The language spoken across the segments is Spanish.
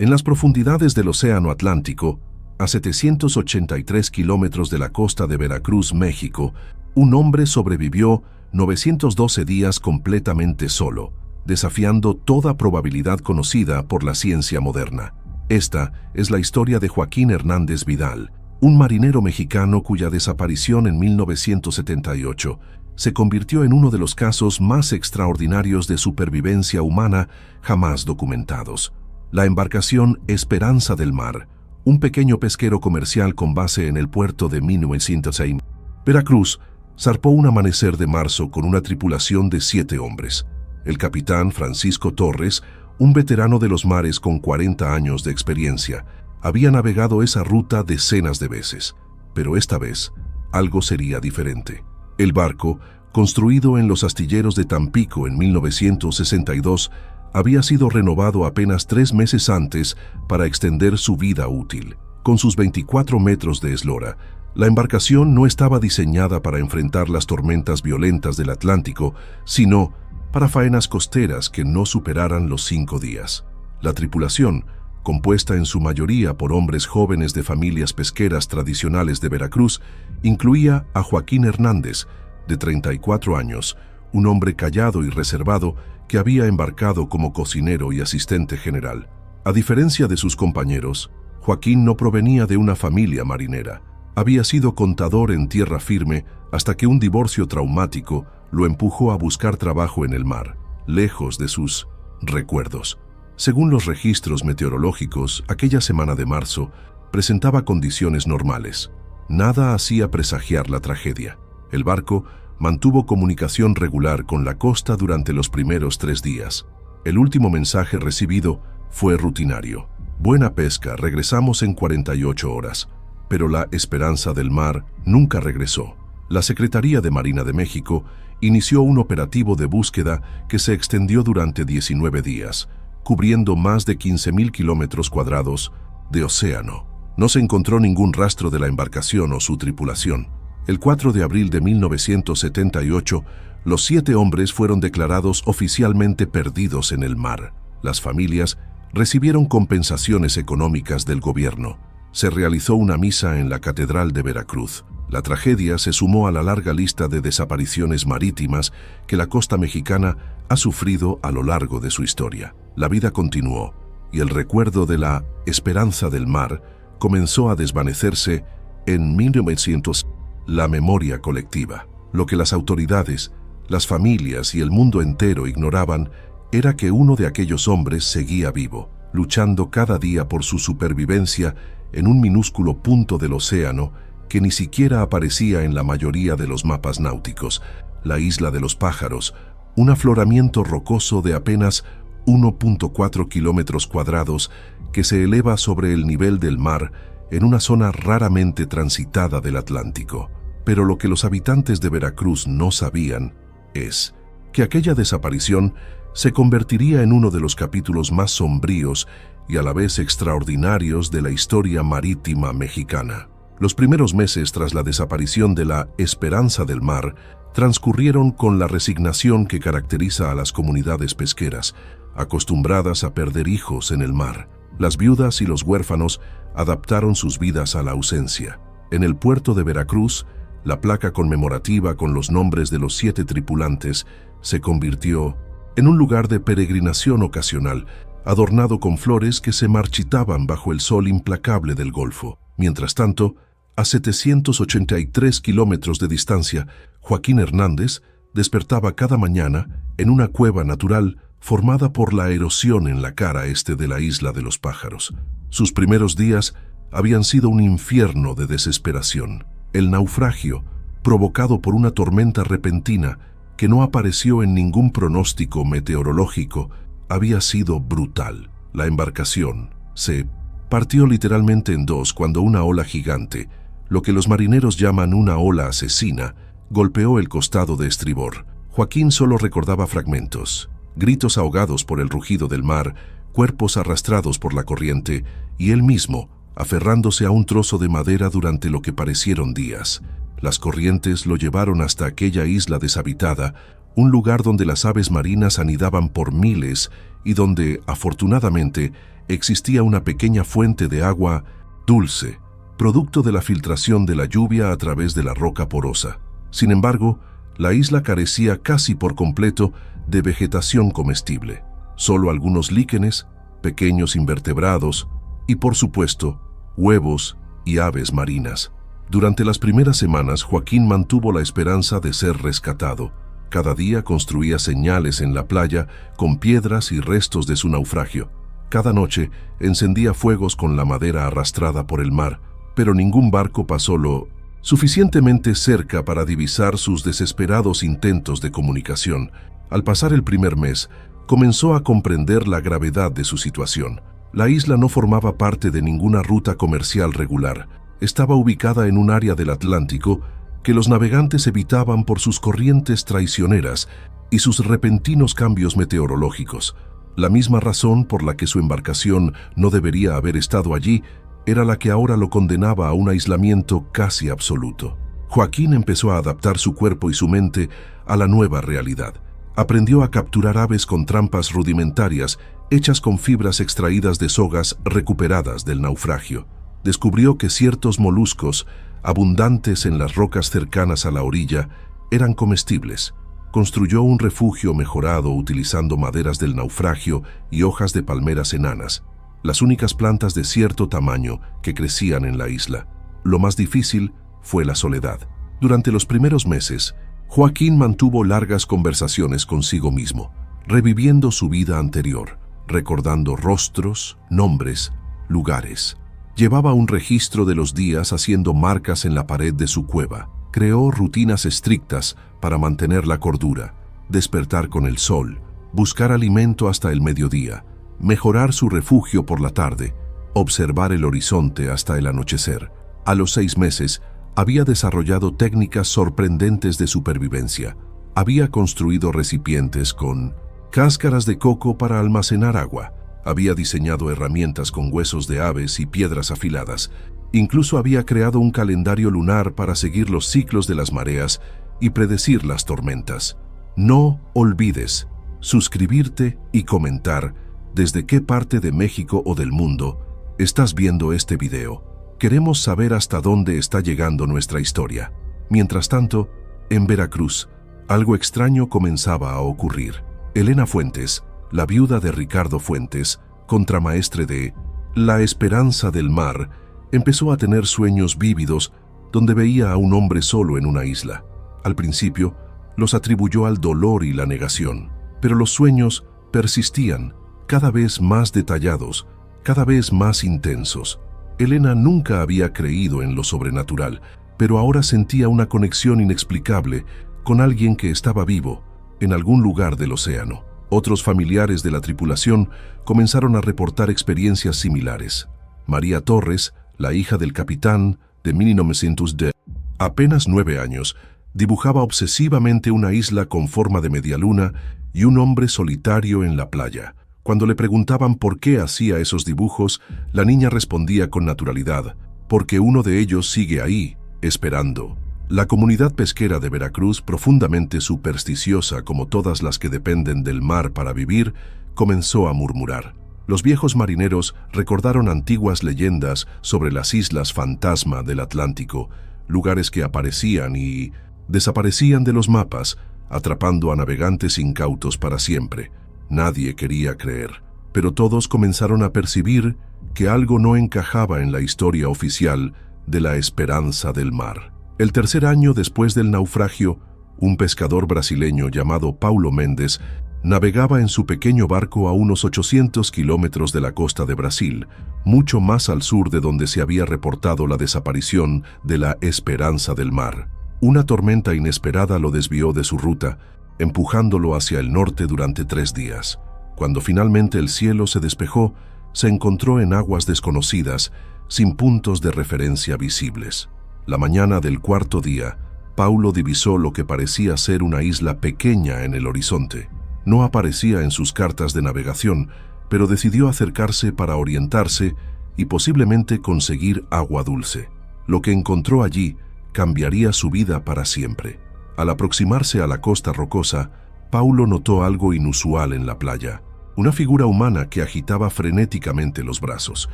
En las profundidades del Océano Atlántico, a 783 kilómetros de la costa de Veracruz, México, un hombre sobrevivió 912 días completamente solo, desafiando toda probabilidad conocida por la ciencia moderna. Esta es la historia de Joaquín Hernández Vidal, un marinero mexicano cuya desaparición en 1978 se convirtió en uno de los casos más extraordinarios de supervivencia humana jamás documentados. La embarcación Esperanza del Mar, un pequeño pesquero comercial con base en el puerto de 1906, Veracruz, zarpó un amanecer de marzo con una tripulación de 7 hombres. El capitán Francisco Torres, un veterano de los mares con 40 años de experiencia, había navegado esa ruta decenas de veces, pero esta vez algo sería diferente. El barco, construido en los astilleros de Tampico en 1962, había sido renovado apenas 3 meses antes para extender su vida útil. Con sus 24 metros de eslora, la embarcación no estaba diseñada para enfrentar las tormentas violentas del Atlántico, sino para faenas costeras que no superaran los 5 días. La tripulación, compuesta en su mayoría por hombres jóvenes de familias pesqueras tradicionales de Veracruz, incluía a Joaquín Hernández, de 34 años, un hombre callado y reservado que había embarcado como cocinero y asistente general. A diferencia de sus compañeros, Joaquín no provenía de una familia marinera. Había sido contador en tierra firme hasta que un divorcio traumático lo empujó a buscar trabajo en el mar, lejos de sus recuerdos. Según los registros meteorológicos, aquella semana de marzo presentaba condiciones normales. Nada hacía presagiar la tragedia. El barco mantuvo comunicación regular con la costa durante los primeros 3 días. El último mensaje recibido fue rutinario. Buena pesca, regresamos en 48 horas. Pero la Esperanza del Mar nunca regresó. La Secretaría de Marina de México inició un operativo de búsqueda que se extendió durante 19 días, cubriendo más de 15,000 kilómetros cuadrados de océano. No se encontró ningún rastro de la embarcación o su tripulación. El 4 de abril de 1978, los 7 hombres fueron declarados oficialmente perdidos en el mar. Las familias recibieron compensaciones económicas del gobierno. Se realizó una misa en la Catedral de Veracruz. La tragedia se sumó a la larga lista de desapariciones marítimas que la costa mexicana ha sufrido a lo largo de su historia. La vida continuó y el recuerdo de la Esperanza del Mar comenzó a desvanecerse en 1900. La memoria colectiva. Lo que las autoridades, las familias y el mundo entero ignoraban era que uno de aquellos hombres seguía vivo, luchando cada día por su supervivencia en un minúsculo punto del océano que ni siquiera aparecía en la mayoría de los mapas náuticos, la Isla de los Pájaros, un afloramiento rocoso de apenas 1.4 kilómetros cuadrados que se eleva sobre el nivel del mar en una zona raramente transitada del Atlántico. Pero lo que los habitantes de Veracruz no sabían es que aquella desaparición se convertiría en uno de los capítulos más sombríos y a la vez extraordinarios de la historia marítima mexicana. Los primeros meses tras la desaparición de la Esperanza del Mar transcurrieron con la resignación que caracteriza a las comunidades pesqueras, acostumbradas a perder hijos en el mar. Las viudas y los huérfanos adaptaron sus vidas a la ausencia. En el puerto de Veracruz, la placa conmemorativa con los nombres de los 7 tripulantes se convirtió en un lugar de peregrinación ocasional, adornado con flores que se marchitaban bajo el sol implacable del Golfo. Mientras tanto, a 783 kilómetros de distancia, Joaquín Hernández despertaba cada mañana en una cueva natural formada por la erosión en la cara este de la Isla de los Pájaros. Sus primeros días habían sido un infierno de desesperación. El naufragio, provocado por una tormenta repentina que no apareció en ningún pronóstico meteorológico, había sido brutal. La embarcación se partió literalmente en 2 cuando una ola gigante, lo que los marineros llaman una ola asesina, golpeó el costado de estribor. Joaquín solo recordaba fragmentos, gritos ahogados por el rugido del mar, cuerpos arrastrados por la corriente y él mismo, aferrándose a un trozo de madera durante lo que parecieron días. Las corrientes lo llevaron hasta aquella isla deshabitada, un lugar donde las aves marinas anidaban por miles y donde, afortunadamente, existía una pequeña fuente de agua dulce, producto de la filtración de la lluvia a través de la roca porosa. Sin embargo, la isla carecía casi por completo de vegetación comestible. Solo algunos líquenes, pequeños invertebrados y, por supuesto, huevos y aves marinas. Durante las primeras semanas, Joaquín mantuvo la esperanza de ser rescatado. Cada día construía señales en la playa con piedras y restos de su naufragio. Cada noche encendía fuegos con la madera arrastrada por el mar, pero ningún barco pasó lo suficientemente cerca para divisar sus desesperados intentos de comunicación. Al pasar el primer mes, comenzó a comprender la gravedad de su situación. La isla no formaba parte de ninguna ruta comercial regular. Estaba ubicada en un área del Atlántico que los navegantes evitaban por sus corrientes traicioneras y sus repentinos cambios meteorológicos. La misma razón por la que su embarcación no debería haber estado allí era la que ahora lo condenaba a un aislamiento casi absoluto. Joaquín empezó a adaptar su cuerpo y su mente a la nueva realidad. Aprendió a capturar aves con trampas rudimentarias hechas con fibras extraídas de sogas recuperadas del naufragio. Descubrió que ciertos moluscos, abundantes en las rocas cercanas a la orilla, eran comestibles. Construyó un refugio mejorado utilizando maderas del naufragio y hojas de palmeras enanas, las únicas plantas de cierto tamaño que crecían en la isla. Lo más difícil fue la soledad. Durante los primeros meses, Joaquín mantuvo largas conversaciones consigo mismo, reviviendo su vida anterior, recordando rostros, nombres, lugares. Llevaba un registro de los días haciendo marcas en la pared de su cueva. Creó rutinas estrictas para mantener la cordura, despertar con el sol, buscar alimento hasta el mediodía, mejorar su refugio por la tarde, observar el horizonte hasta el anochecer. A los 6 meses, había desarrollado técnicas sorprendentes de supervivencia. Había construido recipientes con cáscaras de coco para almacenar agua. Había diseñado herramientas con huesos de aves y piedras afiladas. Incluso había creado un calendario lunar para seguir los ciclos de las mareas y predecir las tormentas. No olvides suscribirte y comentar desde qué parte de México o del mundo estás viendo este video. Queremos saber hasta dónde está llegando nuestra historia. Mientras tanto, en Veracruz, algo extraño comenzaba a ocurrir. Elena Fuentes, la viuda de Ricardo Fuentes, contramaestre de La Esperanza del Mar, empezó a tener sueños vívidos donde veía a un hombre solo en una isla. Al principio, los atribuyó al dolor y la negación, pero los sueños persistían, cada vez más detallados, cada vez más intensos. Elena nunca había creído en lo sobrenatural, pero ahora sentía una conexión inexplicable con alguien que estaba vivo en algún lugar del océano. Otros familiares de la tripulación comenzaron a reportar experiencias similares. María Torres, la hija del capitán de 1910, apenas 9 años, dibujaba obsesivamente una isla con forma de media luna y un hombre solitario en la playa. Cuando le preguntaban por qué hacía esos dibujos, la niña respondía con naturalidad: porque uno de ellos sigue ahí, esperando. La comunidad pesquera de Veracruz, profundamente supersticiosa como todas las que dependen del mar para vivir, comenzó a murmurar. Los viejos marineros recordaron antiguas leyendas sobre las islas fantasma del Atlántico, lugares que aparecían y desaparecían de los mapas, atrapando a navegantes incautos para siempre. Nadie quería creer, pero todos comenzaron a percibir que algo no encajaba en la historia oficial de La Esperanza del Mar. El tercer año después del naufragio, un pescador brasileño llamado Paulo Méndez navegaba en su pequeño barco a unos 800 kilómetros de la costa de Brasil, mucho más al sur de donde se había reportado la desaparición de La Esperanza del Mar. Una tormenta inesperada lo desvió de su ruta, empujándolo hacia el norte durante 3 días. Cuando finalmente el cielo se despejó, se encontró en aguas desconocidas, sin puntos de referencia visibles. La mañana del 4.º día, Paulo divisó lo que parecía ser una isla pequeña en el horizonte. No aparecía en sus cartas de navegación, pero decidió acercarse para orientarse y posiblemente conseguir agua dulce. Lo que encontró allí cambiaría su vida para siempre. Al aproximarse a la costa rocosa, Paulo notó algo inusual en la playa. una figura humana que agitaba frenéticamente los brazos.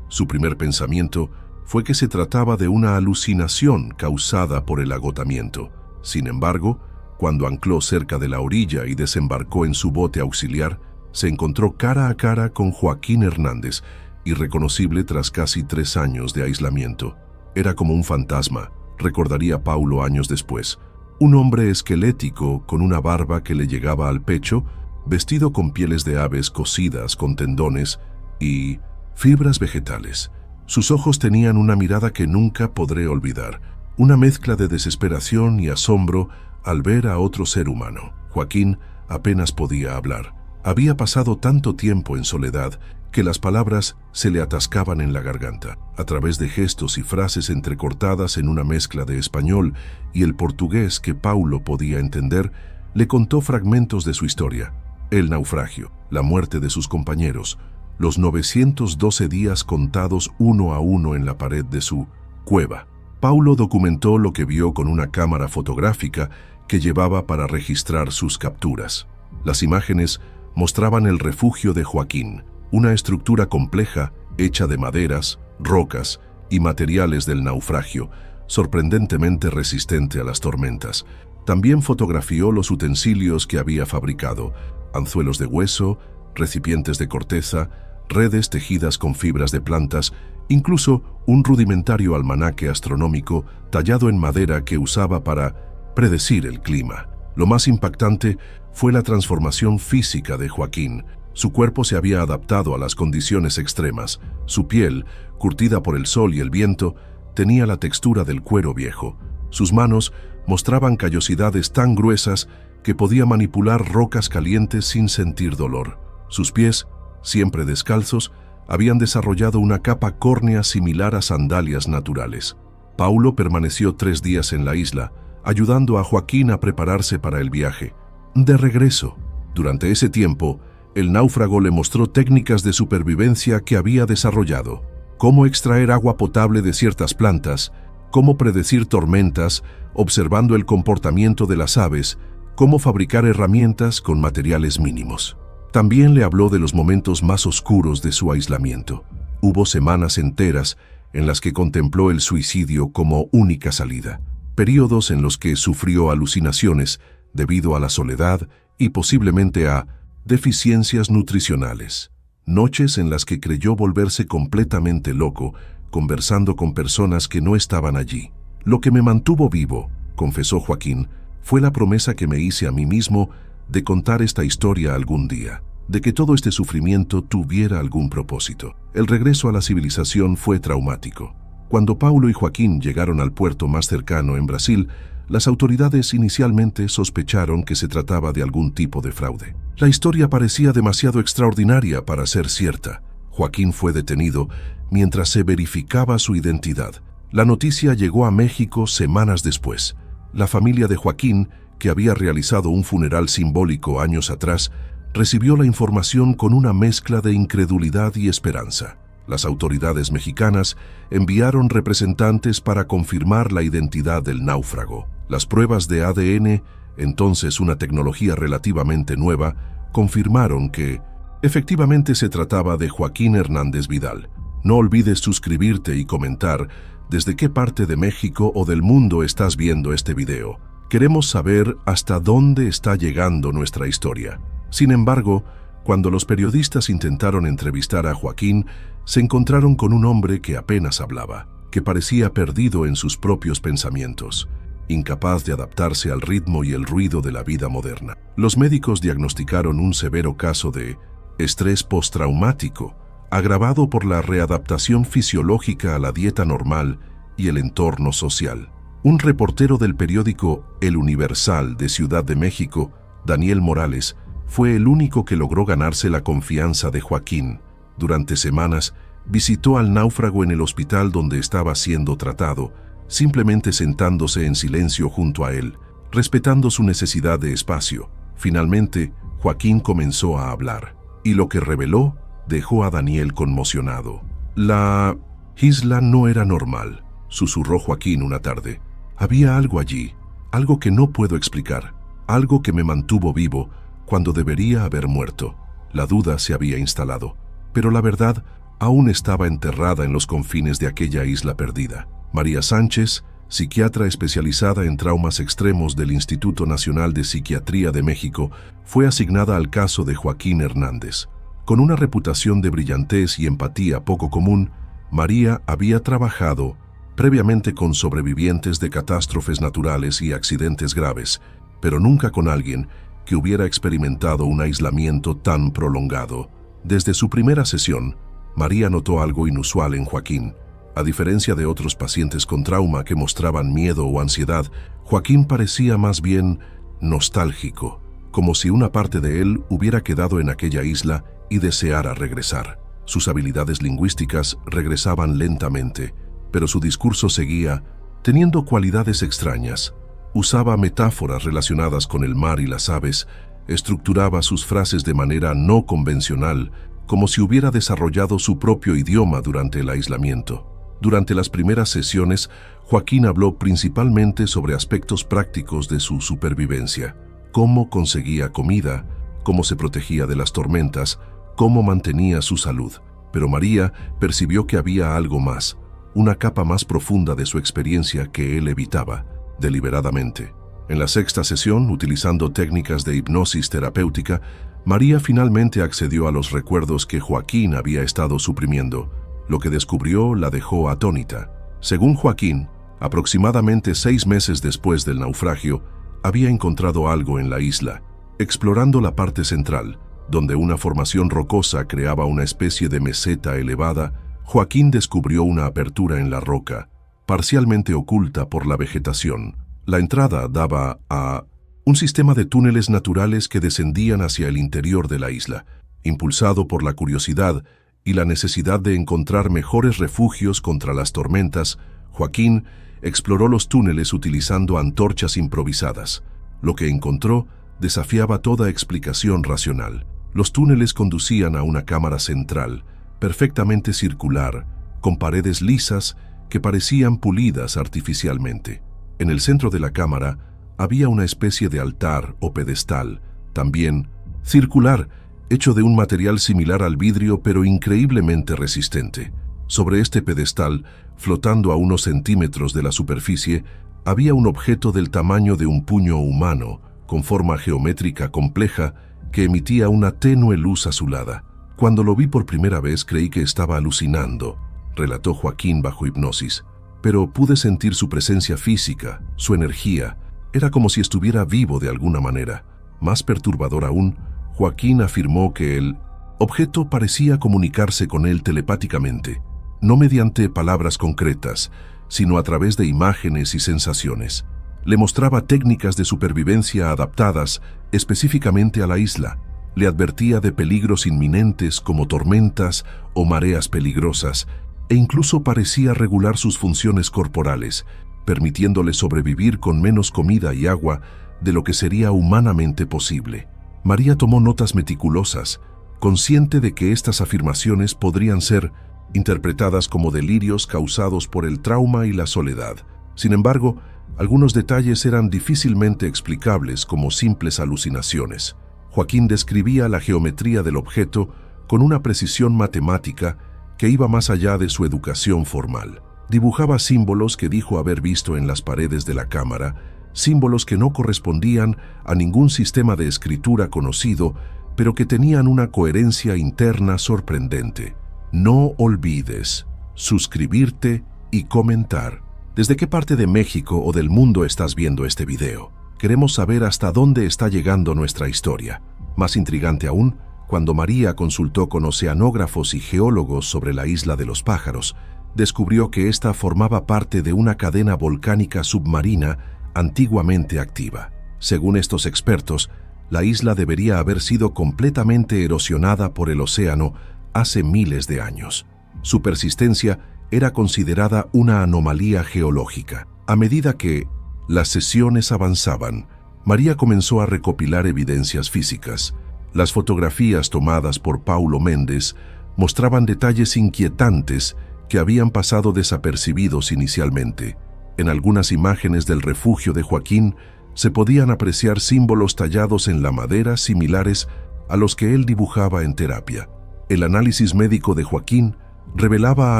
Su primer pensamiento fue que se trataba de una alucinación causada por el agotamiento. Sin embargo, cuando ancló cerca de la orilla y desembarcó en su bote auxiliar, se encontró cara a cara con Joaquín Hernández, irreconocible tras casi 3 años de aislamiento. Era como un fantasma, recordaría Paulo años después. Un hombre esquelético con una barba que le llegaba al pecho, vestido con pieles de aves cocidas con tendones y fibras vegetales. Sus ojos tenían una mirada que nunca podré olvidar, una mezcla de desesperación y asombro al ver a otro ser humano. Joaquín apenas podía hablar. Había pasado tanto tiempo en soledad que las palabras se le atascaban en la garganta. A través de gestos y frases entrecortadas en una mezcla de español y el portugués que Paulo podía entender, le contó fragmentos de su historia: el naufragio, la muerte de sus compañeros, los 912 días contados uno a uno en la pared de su cueva. Paulo documentó lo que vio con una cámara fotográfica que llevaba para registrar sus capturas. Las imágenes mostraban el refugio de Joaquín, una estructura compleja hecha de maderas, rocas y materiales del naufragio, sorprendentemente resistente a las tormentas. También fotografió los utensilios que había fabricado: anzuelos de hueso, recipientes de corteza, redes tejidas con fibras de plantas, incluso un rudimentario almanaque astronómico tallado en madera que usaba para predecir el clima. Lo más impactante fue la transformación física de Joaquín. Su cuerpo se había adaptado a las condiciones extremas. Su piel, curtida por el sol y el viento, tenía la textura del cuero viejo. Sus manos mostraban callosidades tan gruesas que podía manipular rocas calientes sin sentir dolor. Sus pies, siempre descalzos, habían desarrollado una capa córnea similar a sandalias naturales. Paulo permaneció 3 días en la isla, ayudando a Joaquín a prepararse para el viaje. De regreso, durante ese tiempo, el náufrago le mostró técnicas de supervivencia que había desarrollado: cómo extraer agua potable de ciertas plantas, cómo predecir tormentas, observando el comportamiento de las aves, cómo fabricar herramientas con materiales mínimos. También le habló de los momentos más oscuros de su aislamiento. Hubo semanas enteras en las que contempló el suicidio como única salida, períodos en los que sufrió alucinaciones debido a la soledad y posiblemente a deficiencias nutricionales, noches en las que creyó volverse completamente loco, conversando con personas que no estaban allí. Lo que me mantuvo vivo, confesó Joaquín, fue la promesa que me hice a mí mismo de contar esta historia algún día, de que todo este sufrimiento tuviera algún propósito. El regreso a la civilización fue traumático. Cuando Paulo y Joaquín llegaron al puerto más cercano en Brasil, las autoridades inicialmente sospecharon que se trataba de algún tipo de fraude. La historia parecía demasiado extraordinaria para ser cierta. Joaquín fue detenido mientras se verificaba su identidad. La noticia llegó a México semanas después. La familia de Joaquín, que había realizado un funeral simbólico años atrás, recibió la información con una mezcla de incredulidad y esperanza. Las autoridades mexicanas enviaron representantes para confirmar la identidad del náufrago. Las pruebas de ADN, entonces una tecnología relativamente nueva, confirmaron que efectivamente se trataba de Joaquín Hernández Vidal. No olvides suscribirte y comentar desde qué parte de México o del mundo estás viendo este video. Queremos saber hasta dónde está llegando nuestra historia. Sin embargo, cuando los periodistas intentaron entrevistar a Joaquín, se encontraron con un hombre que apenas hablaba, que parecía perdido en sus propios pensamientos, incapaz de adaptarse al ritmo y el ruido de la vida moderna. Los médicos diagnosticaron un severo caso de estrés postraumático, agravado por la readaptación fisiológica a la dieta normal y el entorno social. Un reportero del periódico El Universal de Ciudad de México, Daniel Morales, fue el único que logró ganarse la confianza de Joaquín. Durante semanas, visitó al náufrago en el hospital donde estaba siendo tratado, simplemente sentándose en silencio junto a él, respetando su necesidad de espacio. Finalmente, Joaquín comenzó a hablar, y lo que reveló dejó a Daniel conmocionado. La isla no era normal, susurró Joaquín una tarde. Había algo allí, algo que no puedo explicar, algo que me mantuvo vivo cuando debería haber muerto. La duda se había instalado, pero la verdad aún estaba enterrada en los confines de aquella isla perdida. María Sánchez, psiquiatra especializada en traumas extremos del Instituto Nacional de Psiquiatría de México, fue asignada al caso de Joaquín Hernández. Con una reputación de brillantez y empatía poco común, María había trabajado previamente con sobrevivientes de catástrofes naturales y accidentes graves, pero nunca con alguien que hubiera experimentado un aislamiento tan prolongado. Desde su primera sesión, María notó algo inusual en Joaquín. A diferencia de otros pacientes con trauma que mostraban miedo o ansiedad, Joaquín parecía más bien nostálgico, como si una parte de él hubiera quedado en aquella isla y deseara regresar. Sus habilidades lingüísticas regresaban lentamente, pero su discurso seguía teniendo cualidades extrañas. Usaba metáforas relacionadas con el mar y las aves, estructuraba sus frases de manera no convencional, como si hubiera desarrollado su propio idioma durante el aislamiento. Durante las primeras sesiones, Joaquín habló principalmente sobre aspectos prácticos de su supervivencia: cómo conseguía comida, cómo se protegía de las tormentas, cómo mantenía su salud. Pero María percibió que había algo más, una capa más profunda de su experiencia que él evitaba deliberadamente. En la sexta sesión, utilizando técnicas de hipnosis terapéutica, María finalmente accedió a los recuerdos que Joaquín había estado suprimiendo. Lo que descubrió la dejó atónita. Según Joaquín, aproximadamente 6 meses después del naufragio, había encontrado algo en la isla. Explorando la parte central, donde una formación rocosa creaba una especie de meseta elevada, Joaquín descubrió una apertura en la roca, parcialmente oculta por la vegetación. La entrada daba a un sistema de túneles naturales que descendían hacia el interior de la isla. Impulsado por la curiosidad y la necesidad de encontrar mejores refugios contra las tormentas, Joaquín exploró los túneles utilizando antorchas improvisadas. Lo que encontró desafiaba toda explicación racional. Los túneles conducían a una cámara central, perfectamente circular, con paredes lisas que parecían pulidas artificialmente. En el centro de la cámara había una especie de altar o pedestal, también circular, hecho de un material similar al vidrio pero increíblemente resistente. Sobre este pedestal, flotando a unos centímetros de la superficie, había un objeto del tamaño de un puño humano, con forma geométrica compleja, que emitía una tenue luz azulada. Cuando lo vi por primera vez creí que estaba alucinando, relató Joaquín bajo hipnosis, pero pude sentir su presencia física, su energía. Era como si estuviera vivo de alguna manera. Más perturbador aún, Joaquín afirmó que el objeto parecía comunicarse con él telepáticamente, no mediante palabras concretas, sino a través de imágenes y sensaciones. Le mostraba técnicas de supervivencia adaptadas específicamente a la isla. Le advertía de peligros inminentes como tormentas o mareas peligrosas, e incluso parecía regular sus funciones corporales, permitiéndole sobrevivir con menos comida y agua de lo que sería humanamente posible. María tomó notas meticulosas, consciente de que estas afirmaciones podrían ser interpretadas como delirios causados por el trauma y la soledad. Sin embargo, algunos detalles eran difícilmente explicables como simples alucinaciones. Joaquín describía la geometría del objeto con una precisión matemática que iba más allá de su educación formal. Dibujaba símbolos que dijo haber visto en las paredes de la cámara, símbolos que no correspondían a ningún sistema de escritura conocido, pero que tenían una coherencia interna sorprendente. No olvides suscribirte y comentar. ¿Desde qué parte de México o del mundo estás viendo este video? Queremos saber hasta dónde está llegando nuestra historia. Más intrigante aún, cuando María consultó con oceanógrafos y geólogos sobre la isla de los pájaros, descubrió que ésta formaba parte de una cadena volcánica submarina antiguamente activa. Según estos expertos, la isla debería haber sido completamente erosionada por el océano hace miles de años. Su persistencia era considerada una anomalía geológica. A medida que las sesiones avanzaban, María comenzó a recopilar evidencias físicas. Las fotografías tomadas por Paulo Méndez mostraban detalles inquietantes que habían pasado desapercibidos inicialmente. En algunas imágenes del refugio de Joaquín se podían apreciar símbolos tallados en la madera similares a los que él dibujaba en terapia. El análisis médico de Joaquín revelaba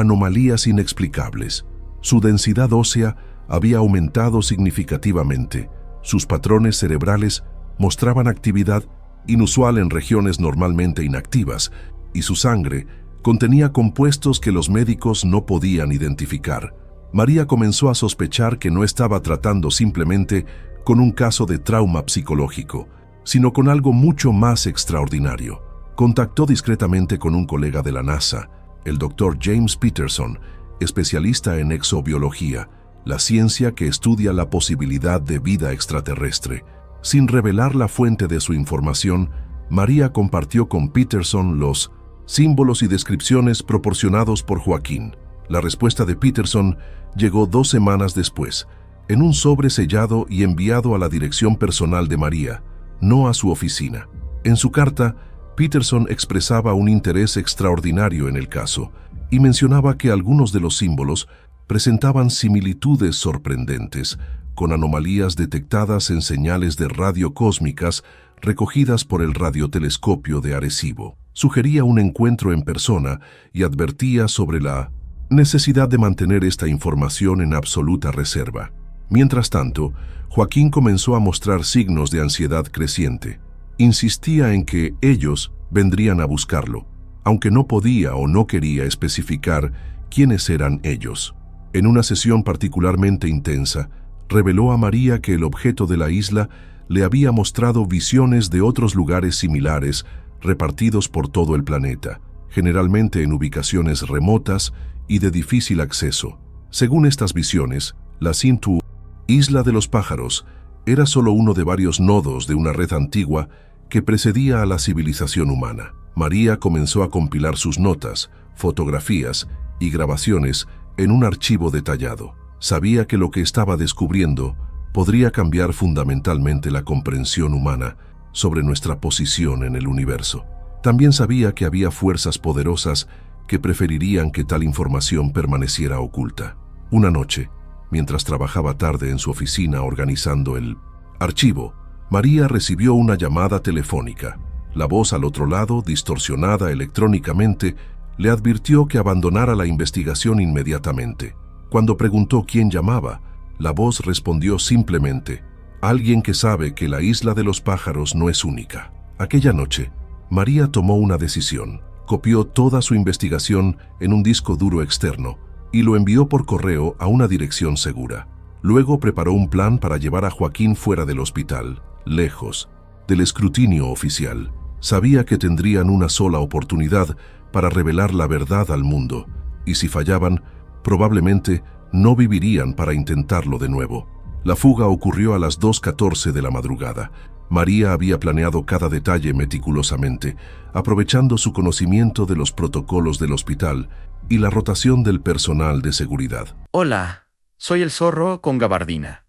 anomalías inexplicables. Su densidad ósea había aumentado significativamente. Sus patrones cerebrales mostraban actividad inusual en regiones normalmente inactivas, y su sangre contenía compuestos que los médicos no podían identificar. María comenzó a sospechar que no estaba tratando simplemente con un caso de trauma psicológico, sino con algo mucho más extraordinario. Contactó discretamente con un colega de la NASA, el Dr. James Peterson, especialista en exobiología, la ciencia que estudia la posibilidad de vida extraterrestre. Sin revelar la fuente de su información, María compartió con Peterson los símbolos y descripciones proporcionados por Joaquín. La respuesta de Peterson llegó 2 semanas después, en un sobre sellado y enviado a la dirección personal de María, no a su oficina. En su carta, Peterson expresaba un interés extraordinario en el caso y mencionaba que algunos de los símbolos presentaban similitudes sorprendentes con anomalías detectadas en señales de radio cósmicas recogidas por el radiotelescopio de Arecibo. Sugería un encuentro en persona y advertía sobre la necesidad de mantener esta información en absoluta reserva. Mientras tanto, Joaquín comenzó a mostrar signos de ansiedad creciente. Insistía en que ellos vendrían a buscarlo, aunque no podía o no quería especificar quiénes eran ellos. En una sesión particularmente intensa, reveló a María que el objeto de la isla le había mostrado visiones de otros lugares similares repartidos por todo el planeta, generalmente en ubicaciones remotas y de difícil acceso. Según estas visiones, la Sintu, Isla de los Pájaros, era solo uno de varios nodos de una red antigua que precedía a la civilización humana. María comenzó a compilar sus notas, fotografías y grabaciones en un archivo detallado. Sabía que lo que estaba descubriendo podría cambiar fundamentalmente la comprensión humana sobre nuestra posición en el universo. También sabía que había fuerzas poderosas que preferirían que tal información permaneciera oculta. Una noche, mientras trabajaba tarde en su oficina organizando el archivo, María recibió una llamada telefónica. La voz al otro lado, distorsionada electrónicamente, le advirtió que abandonara la investigación inmediatamente. Cuando preguntó quién llamaba, la voz respondió simplemente: alguien que sabe que la Isla de los Pájaros no es única. Aquella noche, María tomó una decisión. Copió toda su investigación en un disco duro externo y lo envió por correo a una dirección segura. Luego preparó un plan para llevar a Joaquín fuera del hospital, lejos del escrutinio oficial. Sabía que tendrían una sola oportunidad para revelar la verdad al mundo, y si fallaban, probablemente no vivirían para intentarlo de nuevo. La fuga ocurrió a las 2:14 de la madrugada. María había planeado cada detalle meticulosamente, aprovechando su conocimiento de los protocolos del hospital y la rotación del personal de seguridad. Hola, soy el zorro con gabardina.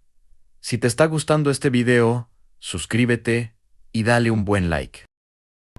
Si te está gustando este video, suscríbete y dale un buen like.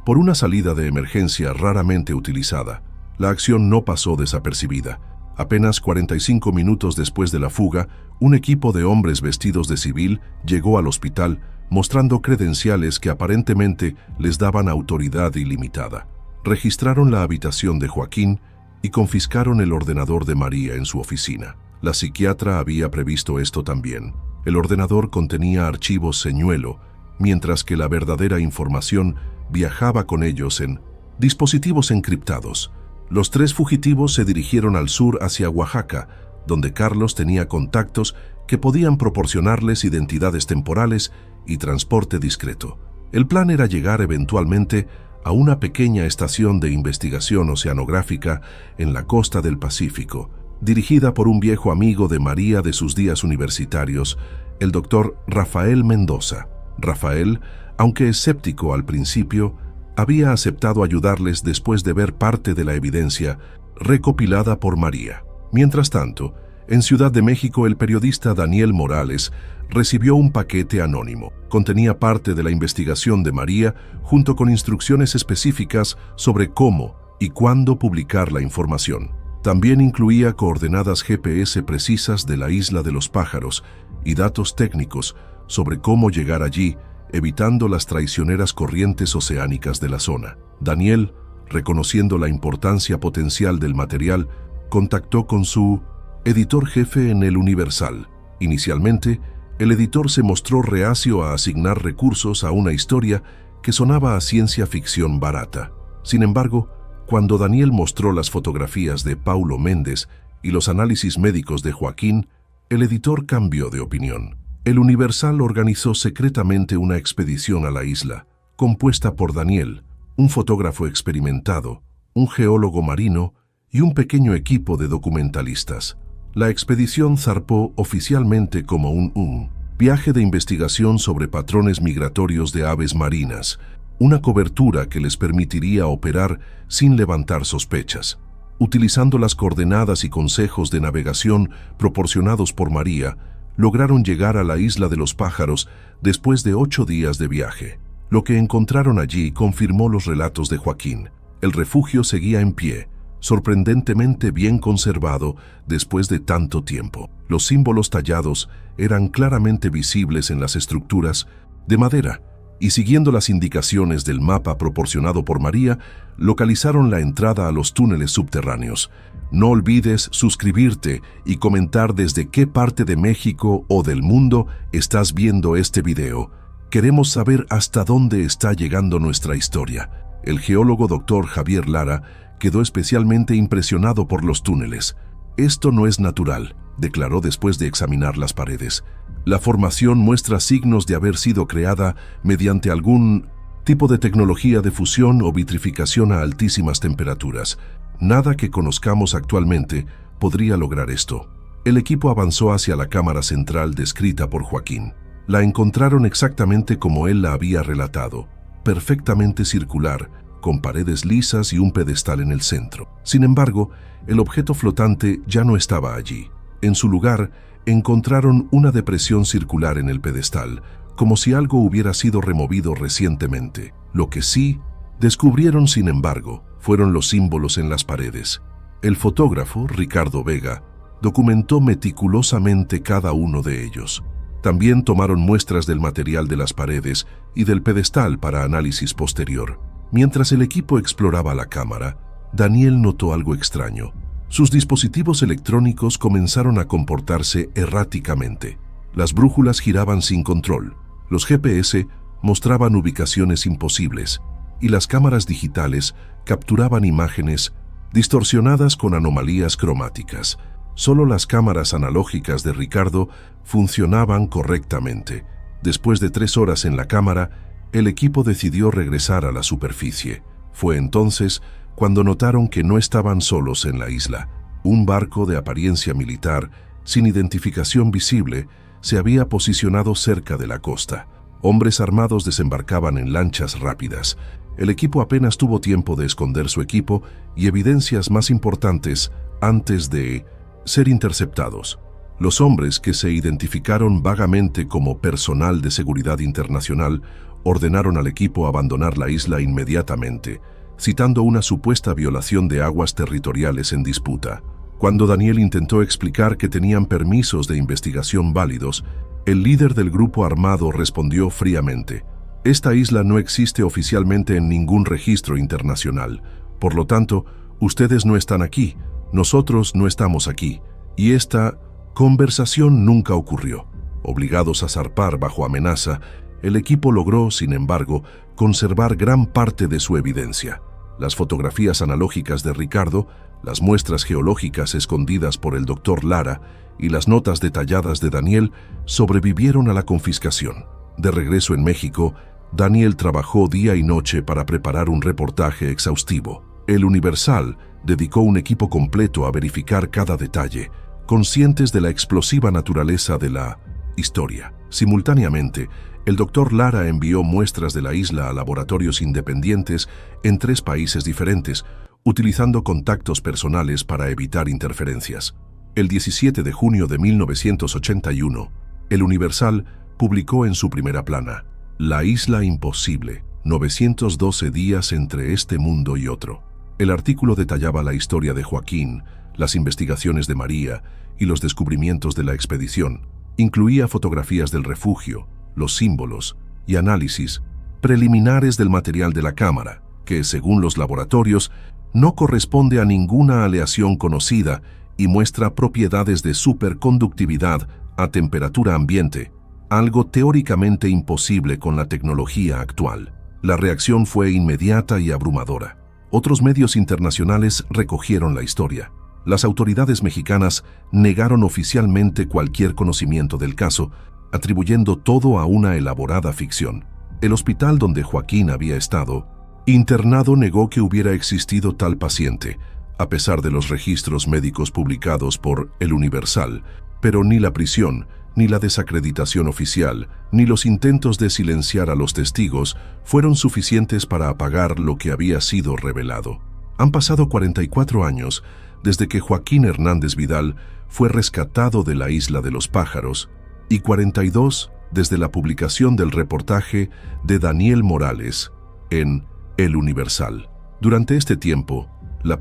Por una salida de emergencia raramente utilizada, la acción no pasó desapercibida. Apenas 45 minutos después de la fuga, un equipo de hombres vestidos de civil llegó al hospital mostrando credenciales que aparentemente les daban autoridad ilimitada. Registraron la habitación de Joaquín y confiscaron el ordenador de María en su oficina. La psiquiatra había previsto esto también. El ordenador contenía archivos señuelo, mientras que la verdadera información viajaba con ellos en dispositivos encriptados. Los 3 fugitivos se dirigieron al sur hacia Oaxaca, donde Carlos tenía contactos que podían proporcionarles identidades temporales y transporte discreto. El plan era llegar eventualmente a una pequeña estación de investigación oceanográfica en la costa del Pacífico, dirigida por un viejo amigo de María de sus días universitarios, el doctor Rafael Mendoza. Rafael, aunque escéptico al principio, había aceptado ayudarles después de ver parte de la evidencia recopilada por María. Mientras tanto, en Ciudad de México, el periodista Daniel Morales recibió un paquete anónimo. Contenía parte de la investigación de María junto con instrucciones específicas sobre cómo y cuándo publicar la información. También incluía coordenadas GPS precisas de la Isla de los Pájaros y datos técnicos sobre cómo llegar allí evitando las traicioneras corrientes oceánicas de la zona. Daniel, reconociendo la importancia potencial del material, contactó con su editor jefe en El Universal. Inicialmente, el editor se mostró reacio a asignar recursos a una historia que sonaba a ciencia ficción barata. Sin embargo, cuando Daniel mostró las fotografías de Paulo Méndez y los análisis médicos de Joaquín, el editor cambió de opinión. El Universal organizó secretamente una expedición a la isla, compuesta por Daniel, un fotógrafo experimentado, un geólogo marino y un pequeño equipo de documentalistas. La expedición zarpó oficialmente como un viaje de investigación sobre patrones migratorios de aves marinas, una cobertura que les permitiría operar sin levantar sospechas. Utilizando las coordenadas y consejos de navegación proporcionados por María, lograron llegar a la Isla de los Pájaros después de 8 días de viaje. Lo que encontraron allí confirmó los relatos de Joaquín. El refugio seguía en pie, sorprendentemente bien conservado después de tanto tiempo. Los símbolos tallados eran claramente visibles en las estructuras de madera, y siguiendo las indicaciones del mapa proporcionado por María, localizaron la entrada a los túneles subterráneos. No olvides suscribirte y comentar desde qué parte de México o del mundo estás viendo este video. Queremos saber hasta dónde está llegando nuestra historia. El geólogo Dr. Javier Lara quedó especialmente impresionado por los túneles. Esto no es natural, declaró después de examinar las paredes. La formación muestra signos de haber sido creada mediante algún tipo de tecnología de fusión o vitrificación a altísimas temperaturas. Nada que conozcamos actualmente podría lograr esto. El equipo avanzó hacia la cámara central descrita por Joaquín. La encontraron exactamente como él la había relatado, perfectamente circular, con paredes lisas y un pedestal en el centro. Sin embargo, el objeto flotante ya no estaba allí. En su lugar, encontraron una depresión circular en el pedestal, como si algo hubiera sido removido recientemente. Lo que sí descubrieron, sin embargo, fueron los símbolos en las paredes. El fotógrafo, Ricardo Vega, documentó meticulosamente cada uno de ellos. También tomaron muestras del material de las paredes y del pedestal para análisis posterior. Mientras el equipo exploraba la cámara, Daniel notó algo extraño. Sus dispositivos electrónicos comenzaron a comportarse erráticamente. Las brújulas giraban sin control, los GPS mostraban ubicaciones imposibles y las cámaras digitales capturaban imágenes distorsionadas con anomalías cromáticas. Solo las cámaras analógicas de Ricardo funcionaban correctamente. Después de 3 horas en la cámara, el equipo decidió regresar a la superficie. Fue entonces cuando notaron que no estaban solos en la isla. Un barco de apariencia militar, sin identificación visible, se había posicionado cerca de la costa. Hombres armados desembarcaban en lanchas rápidas. El equipo apenas tuvo tiempo de esconder su equipo y evidencias más importantes antes de ser interceptados. Los hombres, que se identificaron vagamente como personal de seguridad internacional, ordenaron al equipo abandonar la isla inmediatamente, citando una supuesta violación de aguas territoriales en disputa. Cuando Daniel intentó explicar que tenían permisos de investigación válidos, el líder del grupo armado respondió fríamente: «Esta isla no existe oficialmente en ningún registro internacional. Por lo tanto, ustedes no están aquí, nosotros no estamos aquí, y esta conversación nunca ocurrió». Obligados a zarpar bajo amenaza, el equipo logró, sin embargo, conservar gran parte de su evidencia. Las fotografías analógicas de Ricardo, las muestras geológicas escondidas por el Dr. Lara y las notas detalladas de Daniel sobrevivieron a la confiscación. De regreso en México, Daniel trabajó día y noche para preparar un reportaje exhaustivo. El Universal dedicó un equipo completo a verificar cada detalle, conscientes de la explosiva naturaleza de la historia. Simultáneamente, el Dr. Lara envió muestras de la isla a laboratorios independientes en 3 países diferentes, utilizando contactos personales para evitar interferencias. El 17 de junio de 1981, el Universal publicó en su primera plana: «La isla imposible, 912 días entre este mundo y otro». El artículo detallaba la historia de Joaquín, las investigaciones de María y los descubrimientos de la expedición. Incluía fotografías del refugio, los símbolos y análisis preliminares del material de la cámara, que, según los laboratorios, no corresponde a ninguna aleación conocida y muestra propiedades de superconductividad a temperatura ambiente, algo teóricamente imposible con la tecnología actual. La reacción fue inmediata y abrumadora. Otros medios internacionales recogieron la historia. Las autoridades mexicanas negaron oficialmente cualquier conocimiento del caso, atribuyendo todo a una elaborada ficción. El hospital donde Joaquín había estado internado negó que hubiera existido tal paciente, a pesar de los registros médicos publicados por El Universal, pero ni la prisión, ni la desacreditación oficial, ni los intentos de silenciar a los testigos fueron suficientes para apagar lo que había sido revelado. Han pasado 44 años desde que Joaquín Hernández Vidal fue rescatado de la Isla de los Pájaros y 42 desde la publicación del reportaje de Daniel Morales en El Universal. Durante este tiempo, la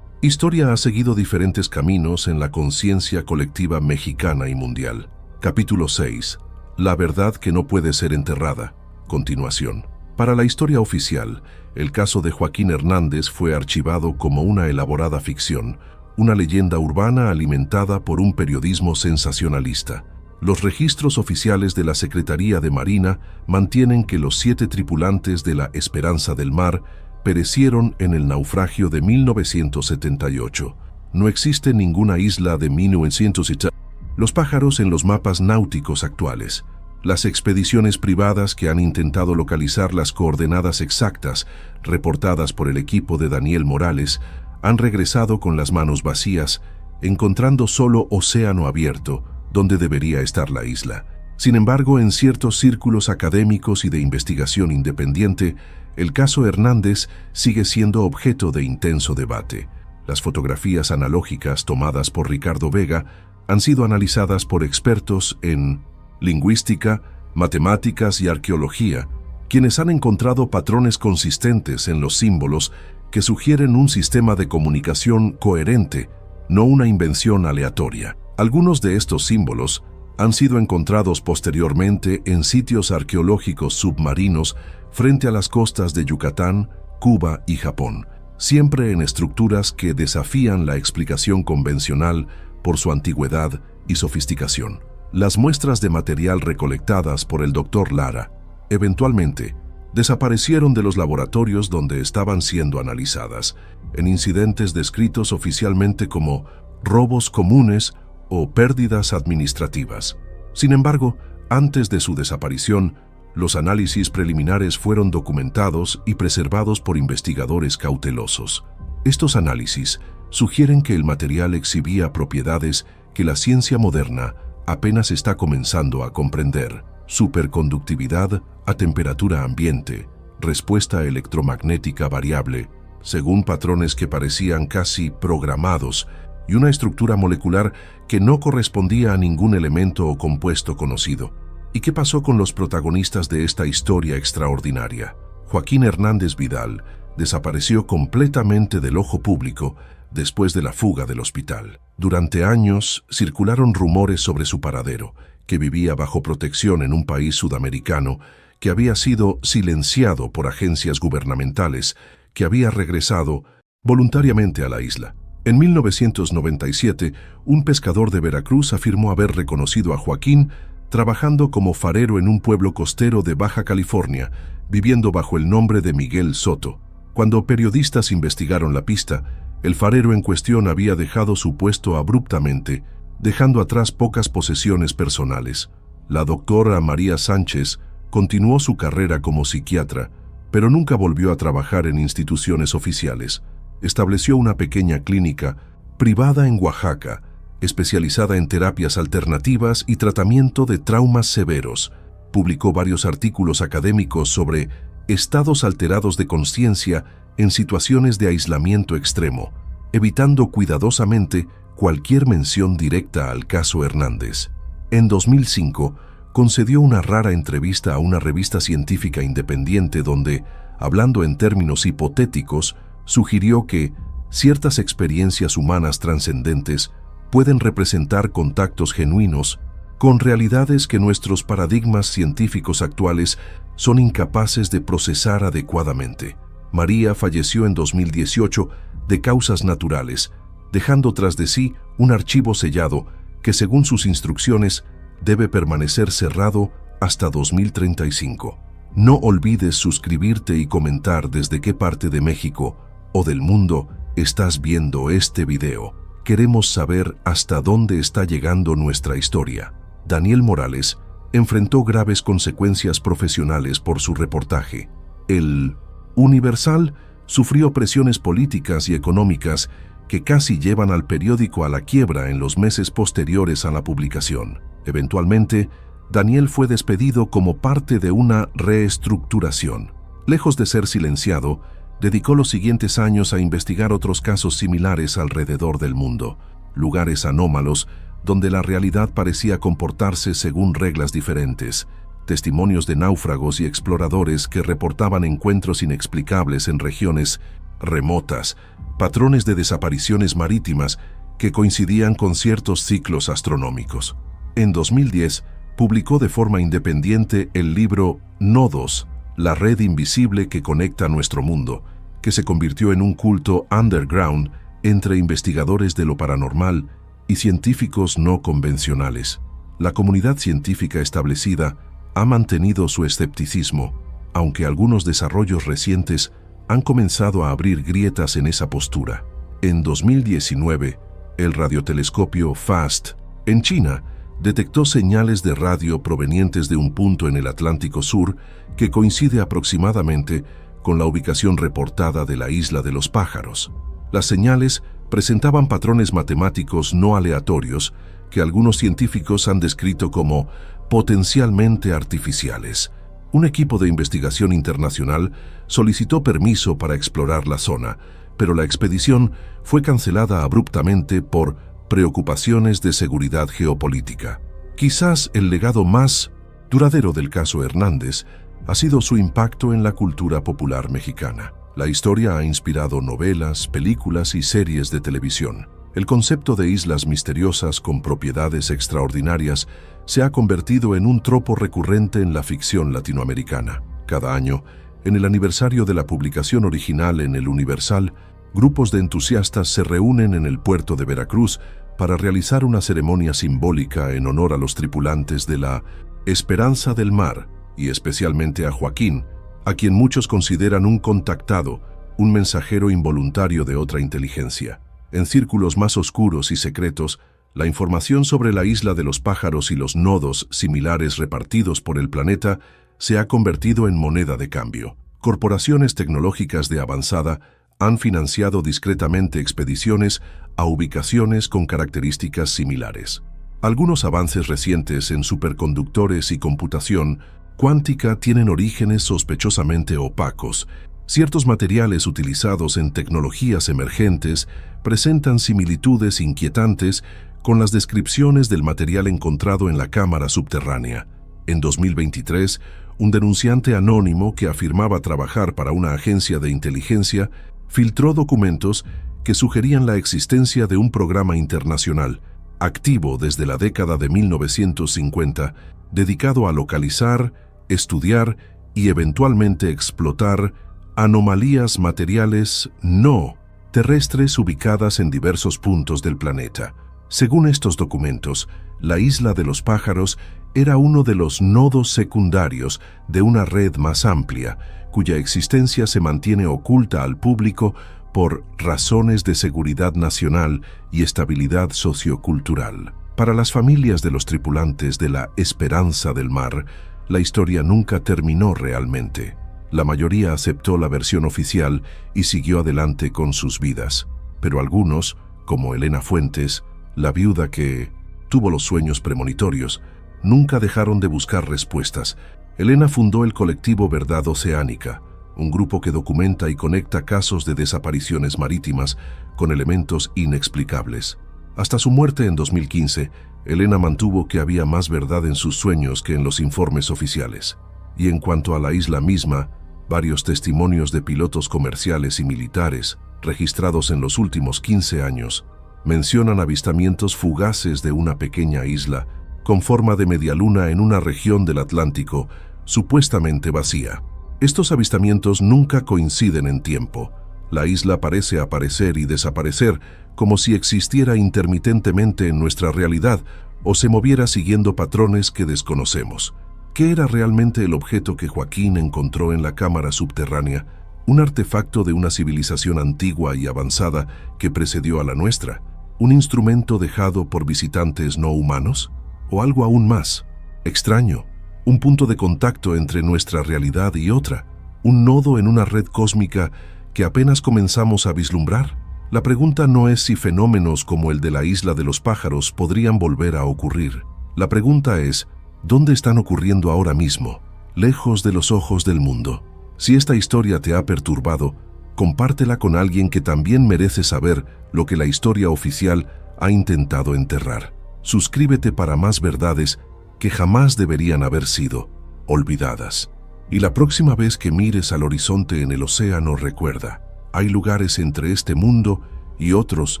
historia ha seguido diferentes caminos en la conciencia colectiva mexicana y mundial. Capítulo 6. La verdad que no puede ser enterrada. Continuación. Para la historia oficial, el caso de Joaquín Hernández fue archivado como una elaborada ficción, una leyenda urbana alimentada por un periodismo sensacionalista. Los registros oficiales de la Secretaría de Marina mantienen que los 7 tripulantes de la Esperanza del Mar perecieron en el naufragio de 1978. No existe ninguna isla de 1970. Los pájaros en los mapas náuticos actuales. Las expediciones privadas que han intentado localizar las coordenadas exactas reportadas por el equipo de Daniel Morales han regresado con las manos vacías, encontrando solo océano abierto, donde debería estar la isla. Sin embargo, en ciertos círculos académicos y de investigación independiente, el caso Hernández sigue siendo objeto de intenso debate. Las fotografías analógicas tomadas por Ricardo Vega han sido analizadas por expertos en lingüística, matemáticas y arqueología, quienes han encontrado patrones consistentes en los símbolos que sugieren un sistema de comunicación coherente, no una invención aleatoria. Algunos de estos símbolos han sido encontrados posteriormente en sitios arqueológicos submarinos frente a las costas de Yucatán, Cuba y Japón, siempre en estructuras que desafían la explicación convencional por su antigüedad y sofisticación. Las muestras de material recolectadas por el Dr. Lara, eventualmente, desaparecieron de los laboratorios donde estaban siendo analizadas, en incidentes descritos oficialmente como robos comunes o pérdidas administrativas. Sin embargo, antes de su desaparición, los análisis preliminares fueron documentados y preservados por investigadores cautelosos. Estos análisis sugieren que el material exhibía propiedades que la ciencia moderna apenas está comenzando a comprender: superconductividad a temperatura ambiente, respuesta electromagnética variable, según patrones que parecían casi programados, y una estructura molecular que no correspondía a ningún elemento o compuesto conocido. ¿Y qué pasó con los protagonistas de esta historia extraordinaria? Joaquín Hernández Vidal desapareció completamente del ojo público después de la fuga del hospital. Durante años circularon rumores sobre su paradero, que vivía bajo protección en un país sudamericano, que había sido silenciado por agencias gubernamentales, que había regresado voluntariamente a la isla. En 1997, un pescador de Veracruz afirmó haber reconocido a Joaquín trabajando como farero en un pueblo costero de Baja California, viviendo bajo el nombre de Miguel Soto. Cuando periodistas investigaron la pista, el farero en cuestión había dejado su puesto abruptamente, dejando atrás pocas posesiones personales. La doctora María Sánchez continuó su carrera como psiquiatra, pero nunca volvió a trabajar en instituciones oficiales. Estableció una pequeña clínica privada en Oaxaca, especializada en terapias alternativas y tratamiento de traumas severos. Publicó varios artículos académicos sobre estados alterados de conciencia en situaciones de aislamiento extremo, evitando cuidadosamente cualquier mención directa al caso Hernández. En 2005, concedió una rara entrevista a una revista científica independiente donde, hablando en términos hipotéticos, sugirió que ciertas experiencias humanas trascendentes pueden representar contactos genuinos con realidades que nuestros paradigmas científicos actuales son incapaces de procesar adecuadamente. María falleció en 2018 de causas naturales, dejando tras de sí un archivo sellado que, según sus instrucciones, debe permanecer cerrado hasta 2035. No olvides suscribirte y comentar desde qué parte de México o del mundo estás viendo este video. Queremos saber hasta dónde está llegando nuestra historia. Daniel Morales enfrentó graves consecuencias profesionales por su reportaje. El Universal sufrió presiones políticas y económicas que casi llevan al periódico a la quiebra en los meses posteriores a la publicación. Eventualmente, Daniel fue despedido como parte de una reestructuración. Lejos de ser silenciado, dedicó los siguientes años a investigar otros casos similares alrededor del mundo, lugares anómalos donde la realidad parecía comportarse según reglas diferentes, testimonios de náufragos y exploradores que reportaban encuentros inexplicables en regiones remotas, patrones de desapariciones marítimas que coincidían con ciertos ciclos astronómicos. En 2010, publicó de forma independiente el libro Nodos, la red invisible que conecta nuestro mundo, que se convirtió en un culto underground entre investigadores de lo paranormal y científicos no convencionales. La comunidad científica establecida ha mantenido su escepticismo, aunque algunos desarrollos recientes han comenzado a abrir grietas en esa postura. En 2019, el radiotelescopio FAST, en China, detectó señales de radio provenientes de un punto en el Atlántico Sur que coincide aproximadamente con la ubicación reportada de la Isla de los Pájaros. Las señales presentaban patrones matemáticos no aleatorios que algunos científicos han descrito como potencialmente artificiales. Un equipo de investigación internacional solicitó permiso para explorar la zona, pero la expedición fue cancelada abruptamente por preocupaciones de seguridad geopolítica. Quizás el legado más duradero del caso Hernández ha sido su impacto en la cultura popular mexicana. La historia ha inspirado novelas, películas y series de televisión. El concepto de islas misteriosas con propiedades extraordinarias se ha convertido en un tropo recurrente en la ficción latinoamericana. Cada año, en el aniversario de la publicación original en El Universal, grupos de entusiastas se reúnen en el puerto de Veracruz para realizar una ceremonia simbólica en honor a los tripulantes de la Esperanza del Mar y especialmente a Joaquín, a quien muchos consideran un contactado, un mensajero involuntario de otra inteligencia. En círculos más oscuros y secretos, la información sobre la Isla de los Pájaros y los nodos similares repartidos por el planeta se ha convertido en moneda de cambio. Corporaciones tecnológicas de avanzada han financiado discretamente expediciones a ubicaciones con características similares. Algunos avances recientes en superconductores y computación cuántica tienen orígenes sospechosamente opacos. Ciertos materiales utilizados en tecnologías emergentes presentan similitudes inquietantes con las descripciones del material encontrado en la cámara subterránea. En 2023, un denunciante anónimo que afirmaba trabajar para una agencia de inteligencia filtró documentos que sugerían la existencia de un programa internacional, activo desde la década de 1950, dedicado a localizar, estudiar y eventualmente explotar anomalías materiales no terrestres ubicadas en diversos puntos del planeta. Según estos documentos, la Isla de los Pájaros era uno de los nodos secundarios de una red más amplia, cuya existencia se mantiene oculta al público por razones de seguridad nacional y estabilidad sociocultural. Para las familias de los tripulantes de la Esperanza del Mar, la historia nunca terminó realmente. La mayoría aceptó la versión oficial y siguió adelante con sus vidas. Pero algunos, como Elena Fuentes, la viuda que tuvo los sueños premonitorios, nunca dejaron de buscar respuestas. Elena fundó el colectivo Verdad Oceánica, un grupo que documenta y conecta casos de desapariciones marítimas con elementos inexplicables. Hasta su muerte en 2015, Elena mantuvo que había más verdad en sus sueños que en los informes oficiales. Y en cuanto a la isla misma, varios testimonios de pilotos comerciales y militares, registrados en los últimos 15 años, mencionan avistamientos fugaces de una pequeña isla con forma de medialuna en una región del Atlántico supuestamente vacía. Estos avistamientos nunca coinciden en tiempo. La isla parece aparecer y desaparecer como si existiera intermitentemente en nuestra realidad o se moviera siguiendo patrones que desconocemos. ¿Qué era realmente el objeto que Joaquín encontró en la cámara subterránea? ¿Un artefacto de una civilización antigua y avanzada que precedió a la nuestra? ¿Un instrumento dejado por visitantes no humanos? ¿O algo aún más extraño? ¿Un punto de contacto entre nuestra realidad y otra? ¿Un nodo en una red cósmica que apenas comenzamos a vislumbrar? La pregunta no es si fenómenos como el de la isla de los pájaros podrían volver a ocurrir. La pregunta es, ¿dónde están ocurriendo ahora mismo, lejos de los ojos del mundo? Si esta historia te ha perturbado, compártela con alguien que también merece saber lo que la historia oficial ha intentado enterrar. Suscríbete para más verdades que jamás deberían haber sido olvidadas. Y la próxima vez que mires al horizonte en el océano, recuerda, hay lugares entre este mundo y otros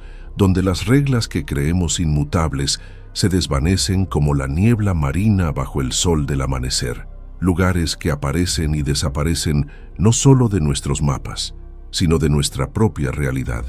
donde las reglas que creemos inmutables se desvanecen como la niebla marina bajo el sol del amanecer. Lugares que aparecen y desaparecen no solo de nuestros mapas, sino de nuestra propia realidad.